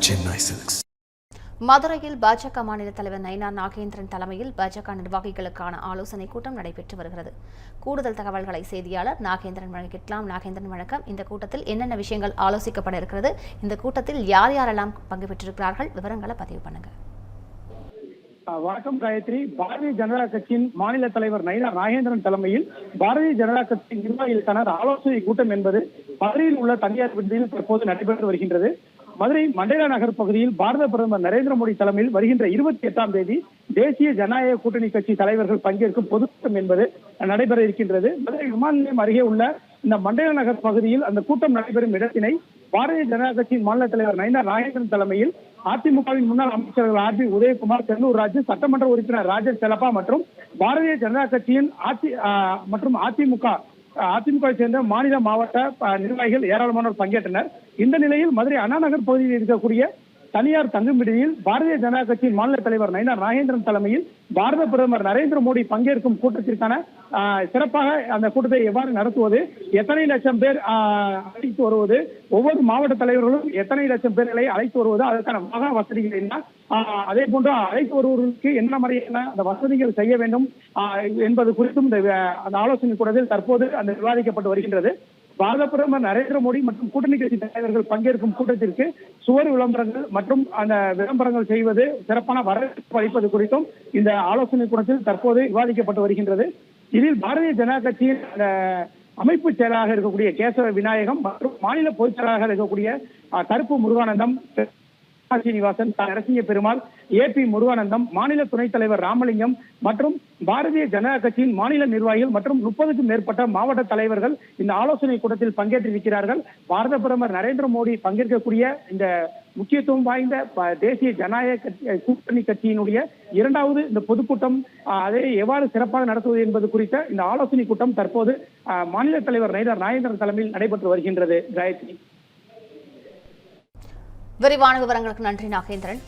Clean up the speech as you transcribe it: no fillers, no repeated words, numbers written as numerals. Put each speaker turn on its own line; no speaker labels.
Chennai Silks.
மதுரையில் பாஜக மாநில தலைவர் நயினார் நாகேந்திரன் தலைமையில் பாஜக நிர்வாகிகளுக்கான ஆலோசனை கூட்டம் நடைபெற்று வருகிறது. கூடுதல் தகவல்களை செய்தியாளர் நாகேந்திரன் வழங்கிக்கலாம். நாகேந்திரன் வணக்கம். இந்த கூட்டத்தில் என்னென்ன விஷயங்கள் ஆலோசிக்கப்பட இருக்கிறது? இந்த கூட்டத்தில் யார் யாரெல்லாம் பங்கு பெற்றிருக்கிறார்கள்? விவரங்களை பதிவு பண்ணுங்க.
வணக்கம் காயத்ரி. பாரதிய ஜனதா கட்சியின் மாநில தலைவர் நயினார் நாகேந்திரன் தலைமையில் பாரதிய ஜனதா கட்சியின் நிர்வாகிகளுக்கான ஆலோசனை கூட்டம் என்பது மதுரையில் உள்ள தனியார் விடுதியில் தற்போது நடைபெற்று வருகின்றது. மதுரை மண்டேலா நகர் பகுதியில் பாரத பிரதமர் நரேந்திர மோடி தலைமையில் வருகின்ற 28ஆம் தேதி தேசிய ஜனநாயக கூட்டணி கட்சி தலைவர்கள் பங்கேற்கும் பொதுக்கூட்டம் என்பது நடைபெற இருக்கின்றது. மதுரை விமான நிலையம் அருகே உள்ள இந்த மண்டேலா நகர் பகுதியில் அந்த கூட்டம் நடைபெறும் இடத்தினை பாரதிய ஜனதா கட்சியின் மாநில தலைவர் நயினார் நாகேந்திரன் தலைமையில் அதிமுகவின் முன்னாள் அமைச்சர்கள் ஆர் பி உதயகுமார், செல்லூர் ராஜு, சட்டமன்ற உறுப்பினர் ராஜன் செலப்பா மற்றும் பாரதிய ஜனதா கட்சியின் மற்றும் அதிமுகவை சேர்ந்த மாநில மாவட்ட நிர்வாகிகள் ஏராளமானோர் பங்கேற்றனர். இந்த நிலையில் மதுரை அண்ணா நகர் பகுதியில் இருக்கக்கூடிய தனியார் தங்கும் விடுதியில் பாரதிய ஜனதா கட்சியின் மாநில தலைவர் நயினார் நாகேந்திரன் தலைமையில் பாரத பிரதமர் நரேந்திர மோடி பங்கேற்கும் கூட்டத்திற்கான சிறப்பாக அந்த கூட்டத்தை எவ்வாறு நடத்துவது, எத்தனை லட்சம் பேர் அழைத்து வருவது, ஒவ்வொரு மாவட்ட தலைவர்களும் எத்தனை லட்சம் பேர்களை அழைத்து வருவது, அதற்கான மகா வசதிகள் என்ன, அதே போன்று அழைத்து வருவதற்கு என்ன மாதிரியான அந்த வசதிகள் செய்ய வேண்டும் என்பது குறித்தும் அந்த ஆலோசனை கூட்டத்தில் தற்போது அந்த விவாதிக்கப்பட்டு வருகின்றது. பாரத பிரதமர் நரேந்திர மோடி மற்றும் கூட்டணி கட்சி தலைவர்கள் பங்கேற்கும் கூட்டத்திற்கு சுவர் விளம்பரங்கள் மற்றும் அந்த விளம்பரங்கள் செய்வது, சிறப்பான வரவேற்பு அளிப்பது குறித்தும் இந்த ஆலோசனை கூட்டத்தில் தற்போது விவாதிக்கப்பட்டு வருகின்றது. இதில் பாரதிய ஜனதா கட்சியின் அமைப்பு செயலாளராக இருக்கக்கூடிய கேசவ விநாயகம் மற்றும் மாநில பொதுச் செயலாளராக இருக்கக்கூடிய கருப்பு முருகானந்தம், சீனிவாசன், நரசிங்க பெருமாள், ஏபி முருகானந்தம், மாநில துணைத் தலைவர் ராமலிங்கம் மற்றும் பாரதிய ஜனதா கட்சியின் மாநில நிர்வாகிகள் மற்றும் 30க்கும் மேற்பட்ட மாவட்ட தலைவர்கள் இந்த ஆலோசனை கூட்டத்தில் பங்கேற்றிருக்கிறார்கள். பாரத பிரதமர் நரேந்திர மோடி பங்கேற்கக்கூடிய இந்த முக்கியத்துவம் வாய்ந்த தேசிய ஜனநாயக கூட்டணி கட்சியினுடைய 2வது இந்த பொதுக்கூட்டம் அதை எவ்வாறு சிறப்பாக நடத்துவது என்பது குறித்த இந்த ஆலோசனை கூட்டம் தற்போது மாநில தலைவர் நயினார் நாகேந்திரன் தலைமையில் நடைபெற்று வருகின்றது. காயத்ரி,
விரிவான விவரங்களுக்கு நன்றி நாகேந்திரன்.